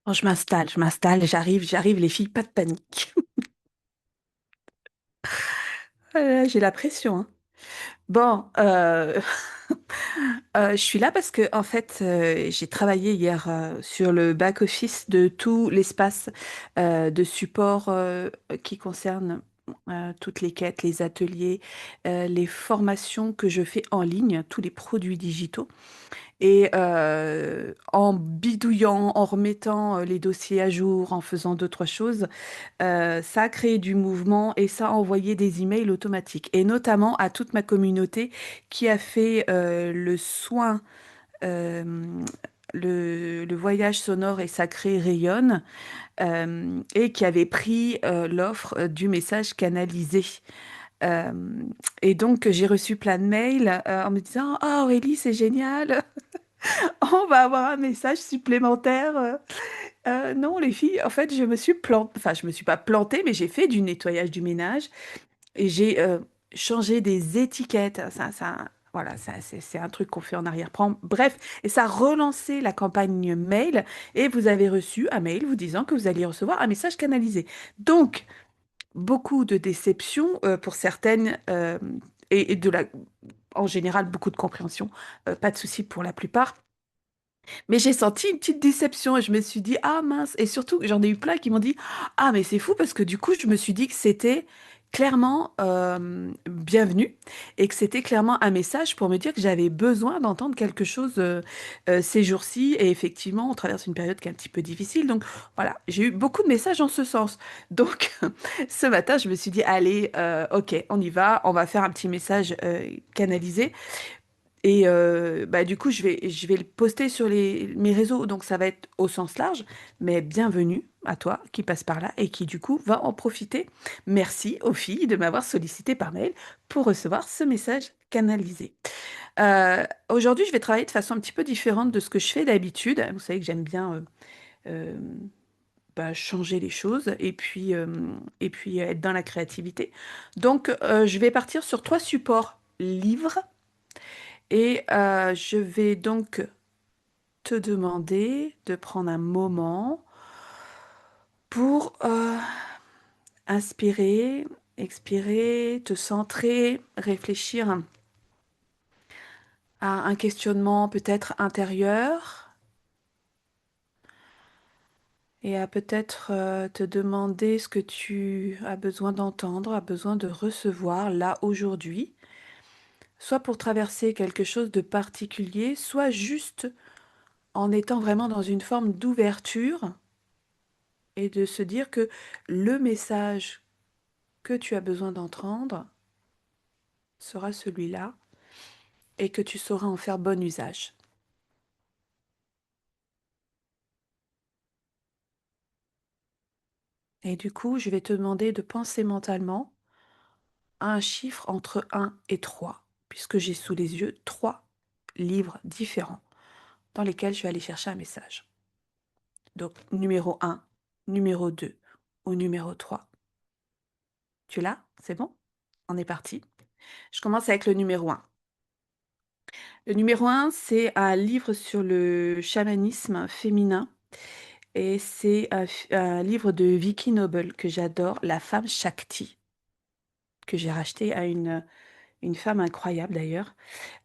Bon, j'arrive, les filles, pas de panique. J'ai la pression, hein. Bon, je suis là parce que en fait, j'ai travaillé hier sur le back-office de tout l'espace de support qui concerne toutes les quêtes, les ateliers, les formations que je fais en ligne, tous les produits digitaux. Et en bidouillant, en remettant les dossiers à jour, en faisant deux, trois choses, ça a créé du mouvement et ça a envoyé des emails automatiques. Et notamment à toute ma communauté qui a fait le soin, euh, le voyage sonore et sacré rayonne et qui avait pris l'offre du message canalisé. Euh, et donc, j'ai reçu plein de mails en me disant, Ah Aurélie, c'est génial, on va avoir un message supplémentaire. Non, les filles, en fait, je me suis plantée. Enfin, je me suis pas plantée, mais j'ai fait du nettoyage du ménage et j'ai changé des étiquettes. Voilà, c'est un truc qu'on fait en arrière-plan. Bref, et ça a relancé la campagne mail et vous avez reçu un mail vous disant que vous alliez recevoir un message canalisé. Donc, beaucoup de déception pour certaines et en général, beaucoup de compréhension. Pas de souci pour la plupart. Mais j'ai senti une petite déception et je me suis dit, ah mince. Et surtout, j'en ai eu plein qui m'ont dit, ah mais c'est fou parce que du coup, je me suis dit que c'était clairement bienvenu et que c'était clairement un message pour me dire que j'avais besoin d'entendre quelque chose ces jours-ci. Et effectivement, on traverse une période qui est un petit peu difficile. Donc voilà, j'ai eu beaucoup de messages en ce sens. Donc ce matin, je me suis dit, allez, ok, on y va, on va faire un petit message canalisé. Et bah, du coup, je vais le poster sur mes réseaux, donc ça va être au sens large, mais bienvenue à toi qui passe par là et qui du coup va en profiter. Merci aux filles de m'avoir sollicité par mail pour recevoir ce message canalisé. Aujourd'hui, je vais travailler de façon un petit peu différente de ce que je fais d'habitude. Vous savez que j'aime bien euh, bah, changer les choses et puis être dans la créativité. Donc, je vais partir sur trois supports livres et je vais donc te demander de prendre un moment pour inspirer, expirer, te centrer, réfléchir à un questionnement peut-être intérieur et à peut-être te demander ce que tu as besoin d'entendre, as besoin de recevoir là aujourd'hui, soit pour traverser quelque chose de particulier, soit juste en étant vraiment dans une forme d'ouverture et de se dire que le message que tu as besoin d'entendre sera celui-là et que tu sauras en faire bon usage. Et du coup, je vais te demander de penser mentalement à un chiffre entre 1 et 3, puisque j'ai sous les yeux trois livres différents dans lesquels je vais aller chercher un message. Donc, numéro 1, numéro 2 ou numéro 3. Tu l'as? C'est bon? On est parti. Je commence avec le numéro 1. Le numéro 1, c'est un livre sur le chamanisme féminin et c'est un livre de Vicky Noble que j'adore, La femme Shakti, que j'ai racheté à une femme incroyable d'ailleurs,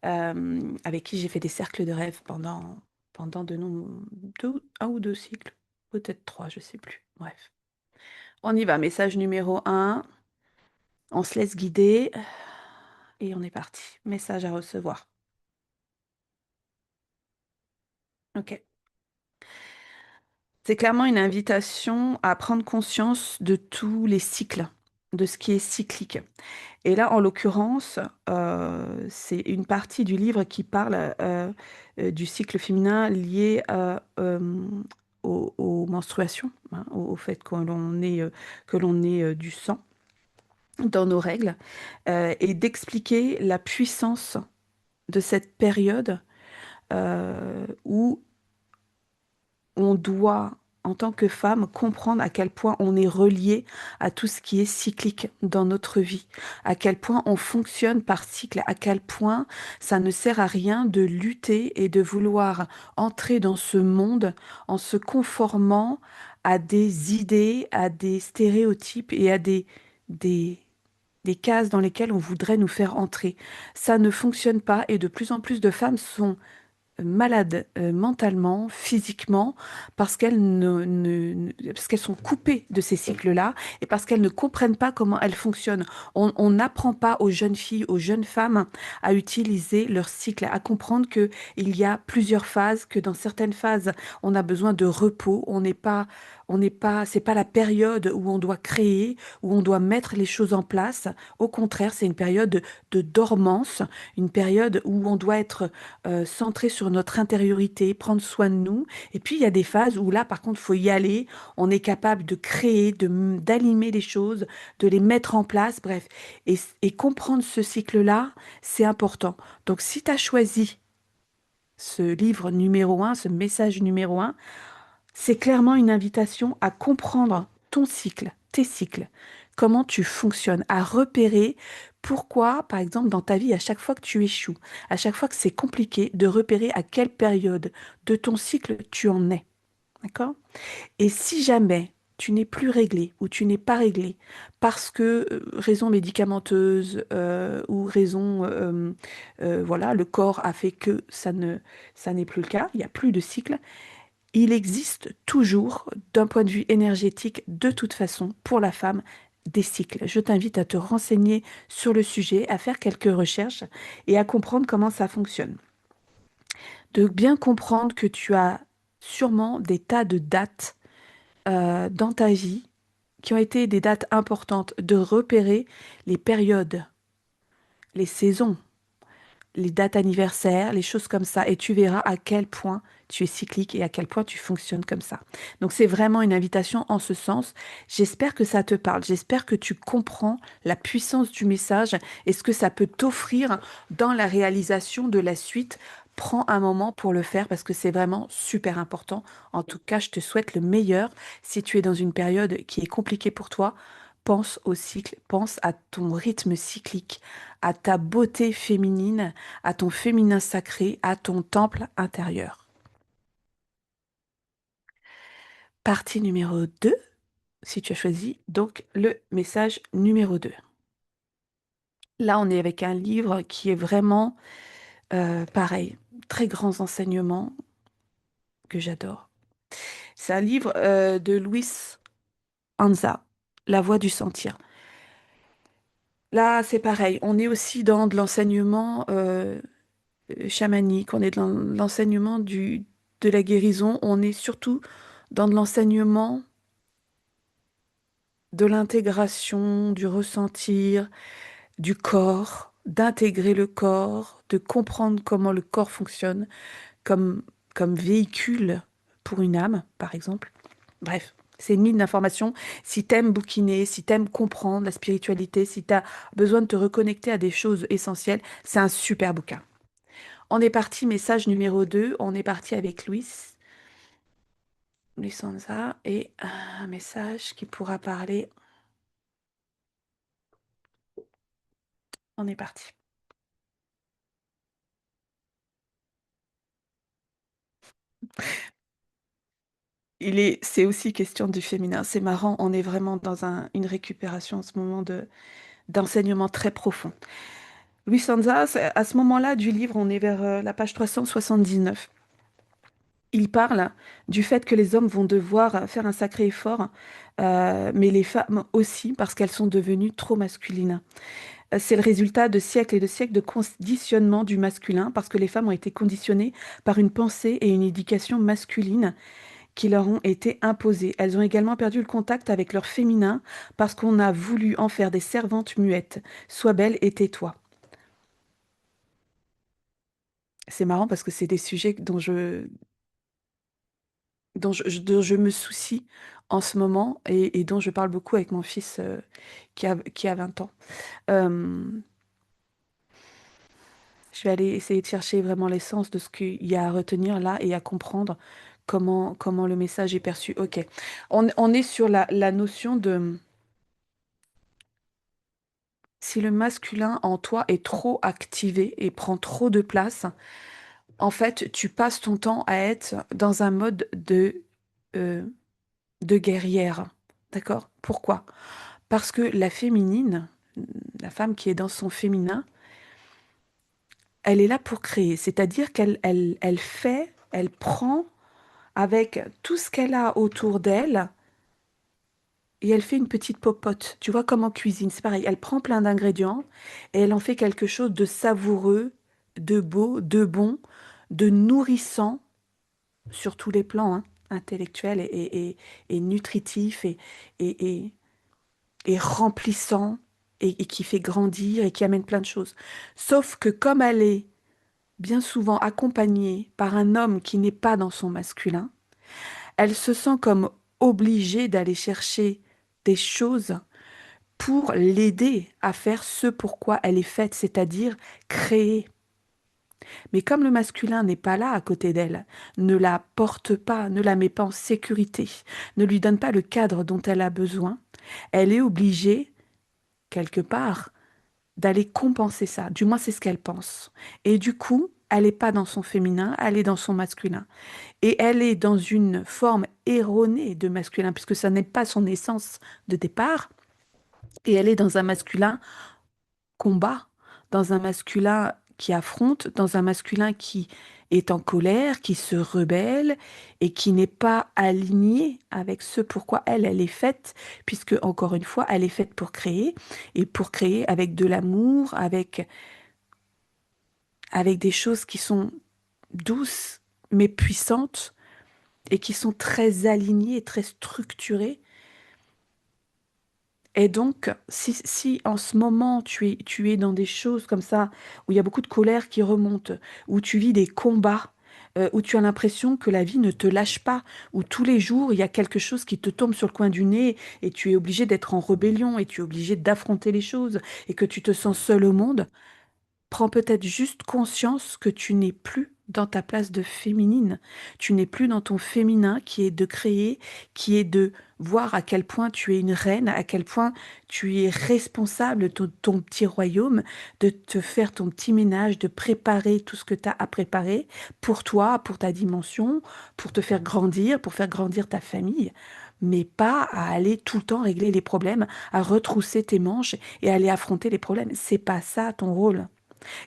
avec qui j'ai fait des cercles de rêve pendant un ou deux cycles, peut-être trois, je sais plus. Bref, on y va. Message numéro 1, on se laisse guider et on est parti. Message à recevoir. Ok. C'est clairement une invitation à prendre conscience de tous les cycles, de ce qui est cyclique. Et là, en l'occurrence, c'est une partie du livre qui parle du cycle féminin lié aux menstruations, hein, au fait que l'on ait du sang dans nos règles, et d'expliquer la puissance de cette période où on doit en tant que femme, comprendre à quel point on est relié à tout ce qui est cyclique dans notre vie, à quel point on fonctionne par cycle, à quel point ça ne sert à rien de lutter et de vouloir entrer dans ce monde en se conformant à des idées, à des stéréotypes et à des, des cases dans lesquelles on voudrait nous faire entrer. Ça ne fonctionne pas et de plus en plus de femmes sont malades mentalement, physiquement, parce qu'elles parce qu'elles sont coupées de ces cycles-là et parce qu'elles ne comprennent pas comment elles fonctionnent. On n'apprend pas aux jeunes filles, aux jeunes femmes à utiliser leur cycle, à comprendre que il y a plusieurs phases, que dans certaines phases, on a besoin de repos, c'est pas la période où on doit créer, où on doit mettre les choses en place. Au contraire, c'est une période de dormance, une période où on doit être centré sur notre intériorité, prendre soin de nous. Et puis, il y a des phases où là, par contre, il faut y aller. On est capable de créer, d'animer les choses, de les mettre en place, bref. Et comprendre ce cycle-là, c'est important. Donc, si tu as choisi ce livre numéro un, ce message numéro un, c'est clairement une invitation à comprendre ton cycle, tes cycles, comment tu fonctionnes, à repérer pourquoi, par exemple, dans ta vie, à chaque fois que tu échoues, à chaque fois que c'est compliqué, de repérer à quelle période de ton cycle tu en es. D'accord? Et si jamais tu n'es plus réglé ou tu n'es pas réglé parce que raison médicamenteuse ou raison, voilà, le corps a fait que ça n'est plus le cas, il n'y a plus de cycle, il existe toujours, d'un point de vue énergétique, de toute façon, pour la femme, des cycles. Je t'invite à te renseigner sur le sujet, à faire quelques recherches et à comprendre comment ça fonctionne. De bien comprendre que tu as sûrement des tas de dates dans ta vie qui ont été des dates importantes, de repérer les périodes, les saisons, les dates anniversaires, les choses comme ça, et tu verras à quel point tu es cyclique et à quel point tu fonctionnes comme ça. Donc c'est vraiment une invitation en ce sens. J'espère que ça te parle, j'espère que tu comprends la puissance du message et ce que ça peut t'offrir dans la réalisation de la suite. Prends un moment pour le faire parce que c'est vraiment super important. En tout cas, je te souhaite le meilleur. Si tu es dans une période qui est compliquée pour toi, pense au cycle, pense à ton rythme cyclique, à ta beauté féminine, à ton féminin sacré, à ton temple intérieur. Partie numéro 2, si tu as choisi donc le message numéro 2. Là, on est avec un livre qui est vraiment pareil, très grands enseignements que j'adore. C'est un livre de Luis Anza, La voie du sentir. Là, c'est pareil, on est aussi dans de l'enseignement chamanique, on est dans l'enseignement de la guérison, on est surtout dans de l'enseignement de l'intégration, du ressentir, du corps, d'intégrer le corps, de comprendre comment le corps fonctionne comme, comme véhicule pour une âme, par exemple. Bref, c'est une mine d'informations. Si t'aimes bouquiner, si t'aimes comprendre la spiritualité, si t'as besoin de te reconnecter à des choses essentielles, c'est un super bouquin. On est parti, message numéro 2. On est parti avec Luis Sanza, et un message qui pourra parler. On est parti. C'est aussi question du féminin. C'est marrant, on est vraiment dans une récupération en ce moment d'enseignement très profond. Luis Sanza, à ce moment-là du livre, on est vers la page 379. Il parle du fait que les hommes vont devoir faire un sacré effort, mais les femmes aussi, parce qu'elles sont devenues trop masculines. C'est le résultat de siècles et de siècles de conditionnement du masculin, parce que les femmes ont été conditionnées par une pensée et une éducation masculine qui leur ont été imposées. Elles ont également perdu le contact avec leur féminin parce qu'on a voulu en faire des servantes muettes. Sois belle et tais-toi. C'est marrant parce que c'est des sujets dont je me soucie en ce moment et dont je parle beaucoup avec mon fils qui a 20 ans. Euh, je vais aller essayer de chercher vraiment l'essence de ce qu'il y a à retenir là et à comprendre comment le message est perçu. Ok. On est sur la notion de si le masculin en toi est trop activé et prend trop de place, en fait, tu passes ton temps à être dans un mode euh, de guerrière. D'accord? Pourquoi? Parce que la féminine, la femme qui est dans son féminin, elle est là pour créer. C'est-à-dire qu'elle fait, elle prend avec tout ce qu'elle a autour d'elle et elle fait une petite popote. Tu vois, comme en cuisine, c'est pareil. Elle prend plein d'ingrédients et elle en fait quelque chose de savoureux, de beau, de bon, de nourrissant sur tous les plans, hein, intellectuels et nutritif et, et- et remplissant et qui fait grandir et qui amène plein de choses. Sauf que comme elle est bien souvent accompagnée par un homme qui n'est pas dans son masculin, elle se sent comme obligée d'aller chercher des choses pour l'aider à faire ce pourquoi elle est faite, c'est-à-dire créer. Mais comme le masculin n'est pas là à côté d'elle, ne la porte pas, ne la met pas en sécurité, ne lui donne pas le cadre dont elle a besoin, elle est obligée, quelque part, d'aller compenser ça. Du moins, c'est ce qu'elle pense. Et du coup, elle n'est pas dans son féminin, elle est dans son masculin. Et elle est dans une forme erronée de masculin, puisque ça n'est pas son essence de départ. Et elle est dans un masculin combat, dans un masculin qui affronte, dans un masculin qui est en colère, qui se rebelle et qui n'est pas aligné avec ce pourquoi elle est faite, puisque encore une fois, elle est faite pour créer et pour créer avec de l'amour, avec des choses qui sont douces mais puissantes et qui sont très alignées, très structurées. Et donc, si en ce moment tu es dans des choses comme ça, où il y a beaucoup de colère qui remonte, où tu vis des combats, où tu as l'impression que la vie ne te lâche pas, où tous les jours il y a quelque chose qui te tombe sur le coin du nez et tu es obligé d'être en rébellion et tu es obligé d'affronter les choses et que tu te sens seul au monde, prends peut-être juste conscience que tu n'es plus dans ta place de féminine. Tu n'es plus dans ton féminin qui est de créer, qui est de voir à quel point tu es une reine, à quel point tu es responsable de ton petit royaume, de te faire ton petit ménage, de préparer tout ce que tu as à préparer pour toi, pour ta dimension, pour te faire grandir, pour faire grandir ta famille. Mais pas à aller tout le temps régler les problèmes, à retrousser tes manches et aller affronter les problèmes. C'est pas ça ton rôle.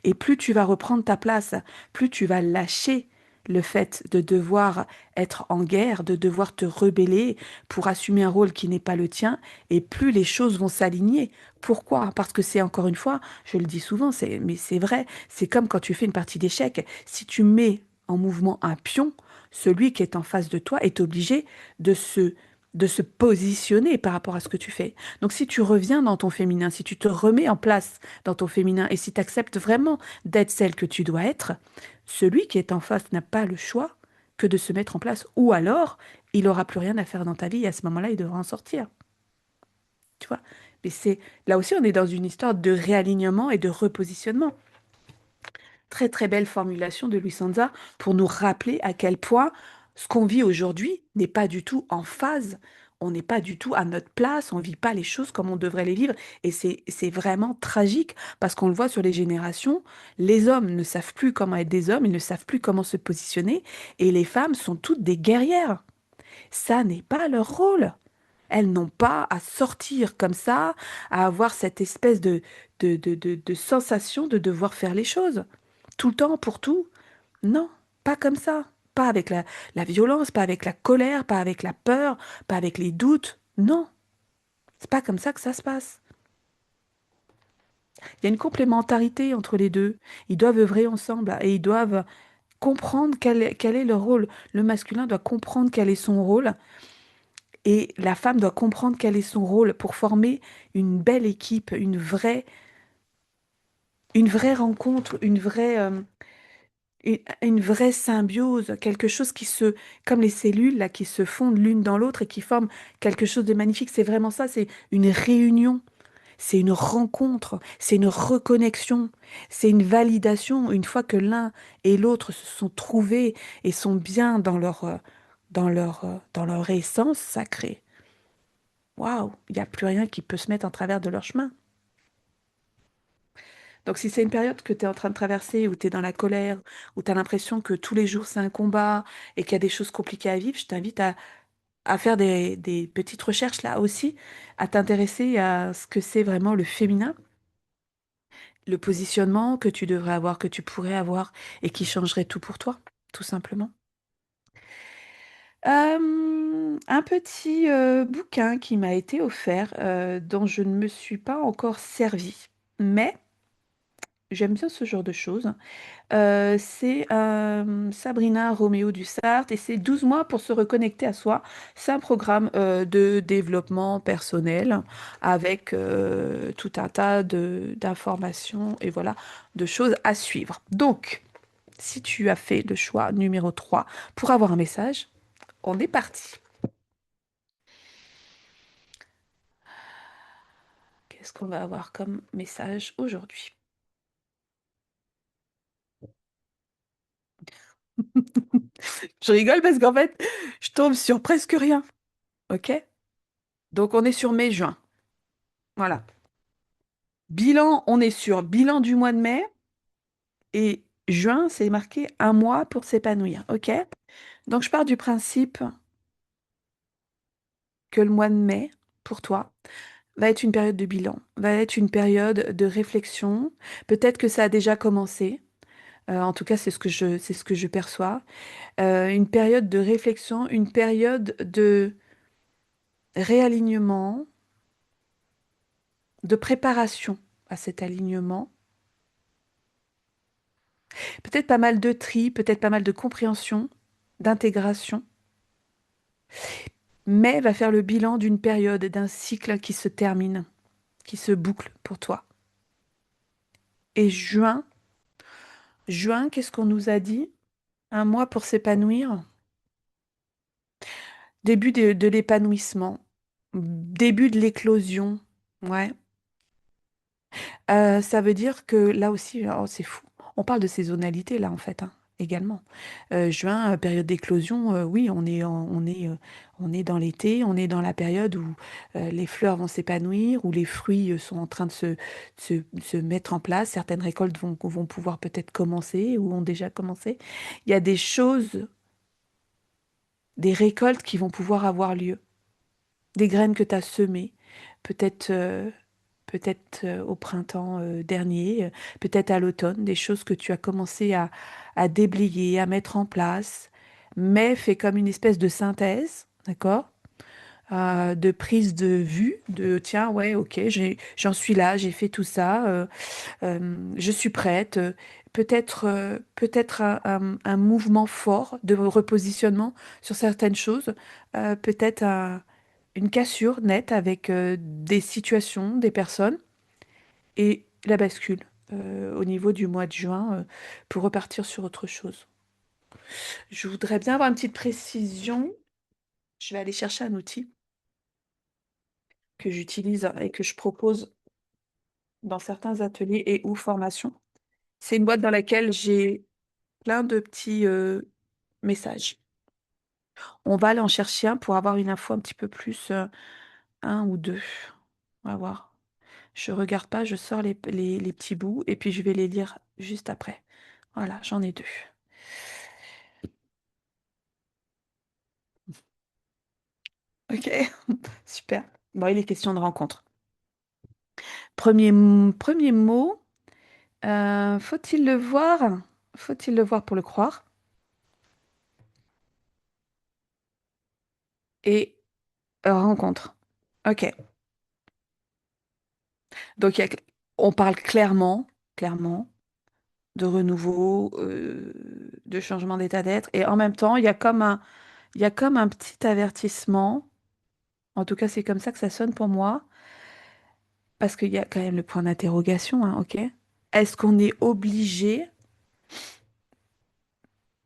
Et plus tu vas reprendre ta place, plus tu vas lâcher le fait de devoir être en guerre, de devoir te rebeller pour assumer un rôle qui n'est pas le tien, et plus les choses vont s'aligner. Pourquoi? Parce que c'est encore une fois, je le dis souvent, mais c'est vrai, c'est comme quand tu fais une partie d'échecs. Si tu mets en mouvement un pion, celui qui est en face de toi est obligé de se positionner par rapport à ce que tu fais. Donc si tu reviens dans ton féminin, si tu te remets en place dans ton féminin et si tu acceptes vraiment d'être celle que tu dois être, celui qui est en face n'a pas le choix que de se mettre en place. Ou alors, il n'aura plus rien à faire dans ta vie et à ce moment-là, il devra en sortir. Tu vois? Mais c'est là aussi, on est dans une histoire de réalignement et de repositionnement. Très très belle formulation de Luis pour nous rappeler à quel point ce qu'on vit aujourd'hui n'est pas du tout en phase. On n'est pas du tout à notre place, on ne vit pas les choses comme on devrait les vivre. Et c'est vraiment tragique parce qu'on le voit sur les générations, les hommes ne savent plus comment être des hommes, ils ne savent plus comment se positionner, et les femmes sont toutes des guerrières. Ça n'est pas leur rôle. Elles n'ont pas à sortir comme ça, à avoir cette espèce de sensation de devoir faire les choses. Tout le temps, pour tout. Non, pas comme ça. Pas avec la violence, pas avec la colère, pas avec la peur, pas avec les doutes. Non, c'est pas comme ça que ça se passe. Il y a une complémentarité entre les deux. Ils doivent œuvrer ensemble et ils doivent comprendre quel est leur rôle. Le masculin doit comprendre quel est son rôle et la femme doit comprendre quel est son rôle pour former une belle équipe, une vraie rencontre, une vraie symbiose, quelque chose comme les cellules là, qui se fondent l'une dans l'autre et qui forment quelque chose de magnifique. C'est vraiment ça, c'est une réunion, c'est une rencontre, c'est une reconnexion, c'est une validation. Une fois que l'un et l'autre se sont trouvés et sont bien dans leur dans leur essence sacrée. Waouh, il n'y a plus rien qui peut se mettre en travers de leur chemin. Donc si c'est une période que tu es en train de traverser, où tu es dans la colère, où tu as l'impression que tous les jours c'est un combat et qu'il y a des choses compliquées à vivre, je t'invite à faire des petites recherches là aussi, à t'intéresser à ce que c'est vraiment le féminin, le positionnement que tu devrais avoir, que tu pourrais avoir et qui changerait tout pour toi, tout simplement. Un petit bouquin qui m'a été offert, dont je ne me suis pas encore servie, mais j'aime bien ce genre de choses. C'est Sabrina Roméo du Sarthe et c'est 12 mois pour se reconnecter à soi. C'est un programme de développement personnel avec tout un tas d'informations et voilà, de choses à suivre. Donc, si tu as fait le choix numéro 3 pour avoir un message, on est parti. Qu'est-ce qu'on va avoir comme message aujourd'hui? Je rigole parce qu'en fait, je tombe sur presque rien. OK? Donc, on est sur mai-juin. Voilà. Bilan, on est sur bilan du mois de mai et juin, c'est marqué un mois pour s'épanouir. OK? Donc, je pars du principe que le mois de mai, pour toi, va être une période de bilan, va être une période de réflexion. Peut-être que ça a déjà commencé. En tout cas, c'est ce que je perçois. Une période de réflexion, une période de réalignement, de préparation à cet alignement. Peut-être pas mal de tri, peut-être pas mal de compréhension, d'intégration. Mai va faire le bilan d'une période, d'un cycle qui se termine, qui se boucle pour toi. Et juin, qu'est-ce qu'on nous a dit? Un mois pour s'épanouir. Début de l'épanouissement. Début de l'éclosion. Ouais. Ça veut dire que là aussi, oh, c'est fou. On parle de saisonnalité là en fait, hein, également. Juin, période d'éclosion, oui, on est dans l'été, on est dans la période où les fleurs vont s'épanouir, où les fruits sont en train se mettre en place. Certaines récoltes vont pouvoir peut-être commencer ou ont déjà commencé. Il y a des choses, des récoltes qui vont pouvoir avoir lieu, des graines que tu as semées, peut-être peut-être au printemps dernier, peut-être à l'automne, des choses que tu as commencé à déblayer, à mettre en place, mais fait comme une espèce de synthèse, d'accord? De prise de vue, de tiens, ouais, ok, j'en suis là, j'ai fait tout ça, je suis prête. Peut-être un mouvement fort de repositionnement sur certaines choses, peut-être une cassure nette avec des situations, des personnes et la bascule au niveau du mois de juin pour repartir sur autre chose. Je voudrais bien avoir une petite précision. Je vais aller chercher un outil que j'utilise et que je propose dans certains ateliers et ou formations. C'est une boîte dans laquelle j'ai plein de petits messages. On va aller en chercher un pour avoir une info un petit peu plus, un ou deux. On va voir. Je regarde pas, je sors les petits bouts et puis je vais les lire juste après. Voilà, j'en ai deux. Ok, super. Bon, il est question de rencontre. Premier mot, faut-il le voir? Faut-il le voir pour le croire? Et rencontre. Ok. Donc, on parle clairement, de renouveau, de changement d'état d'être. Et en même temps, il y a comme un petit avertissement. En tout cas, c'est comme ça que ça sonne pour moi. Parce qu'il y a quand même le point d'interrogation, hein, ok? Est-ce qu'on est obligé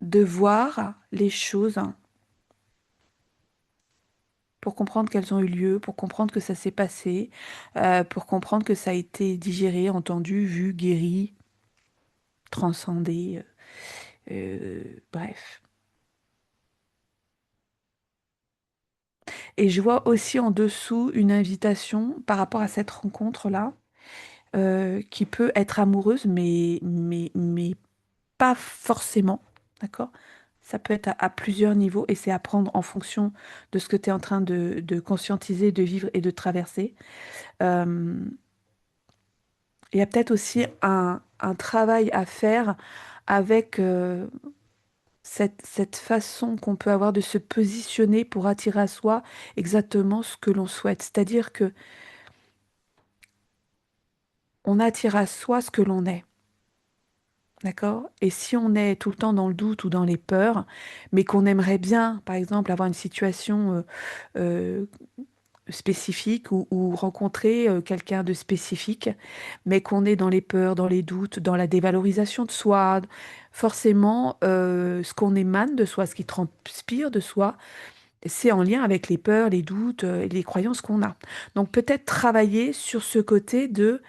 de voir les choses pour comprendre qu'elles ont eu lieu, pour comprendre que ça s'est passé, pour comprendre que ça a été digéré, entendu, vu, guéri, transcendé, bref. Et je vois aussi en dessous une invitation par rapport à cette rencontre-là, qui peut être amoureuse, mais pas forcément, d'accord? Ça peut être à plusieurs niveaux et c'est à prendre en fonction de ce que tu es en train de conscientiser, de vivre et de traverser. Euh, il y a peut-être aussi un travail à faire avec cette façon qu'on peut avoir de se positionner pour attirer à soi exactement ce que l'on souhaite. C'est-à-dire que on attire à soi ce que l'on est. D'accord? Et si on est tout le temps dans le doute ou dans les peurs, mais qu'on aimerait bien, par exemple, avoir une situation euh, spécifique ou rencontrer quelqu'un de spécifique, mais qu'on est dans les peurs, dans les doutes, dans la dévalorisation de soi, forcément, ce qu'on émane de soi, ce qui transpire de soi, c'est en lien avec les peurs, les doutes et les croyances qu'on a. Donc peut-être travailler sur ce côté de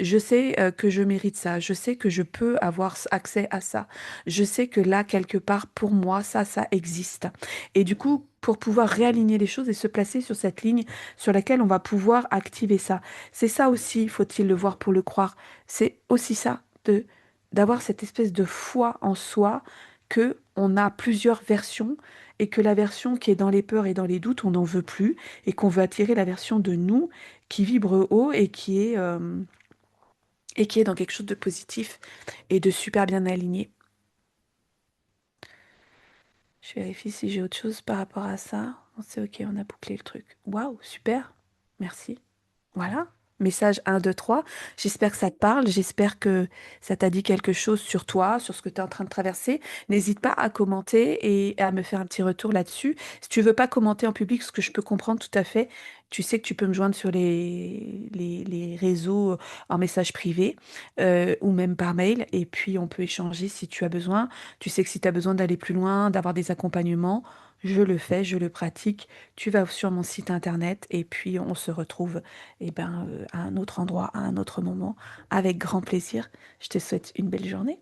je sais que je mérite ça, je sais que je peux avoir accès à ça, je sais que là, quelque part, pour moi, ça existe. Et du coup, pour pouvoir réaligner les choses et se placer sur cette ligne sur laquelle on va pouvoir activer ça. C'est ça aussi, faut-il le voir pour le croire. C'est aussi ça, d'avoir cette espèce de foi en soi que on a plusieurs versions et que la version qui est dans les peurs et dans les doutes, on n'en veut plus et qu'on veut attirer la version de nous qui vibre haut et qui est dans quelque chose de positif et de super bien aligné. Je vérifie si j'ai autre chose par rapport à ça. Bon, c'est ok, on a bouclé le truc. Waouh, super. Merci. Voilà. Message 1, 2, 3. J'espère que ça te parle. J'espère que ça t'a dit quelque chose sur toi, sur ce que tu es en train de traverser. N'hésite pas à commenter et à me faire un petit retour là-dessus. Si tu veux pas commenter en public, ce que je peux comprendre tout à fait, tu sais que tu peux me joindre sur les réseaux en message privé ou même par mail. Et puis, on peut échanger si tu as besoin. Tu sais que si tu as besoin d'aller plus loin, d'avoir des accompagnements, je le fais, je le pratique. Tu vas sur mon site internet et puis on se retrouve à un autre endroit, à un autre moment, avec grand plaisir. Je te souhaite une belle journée.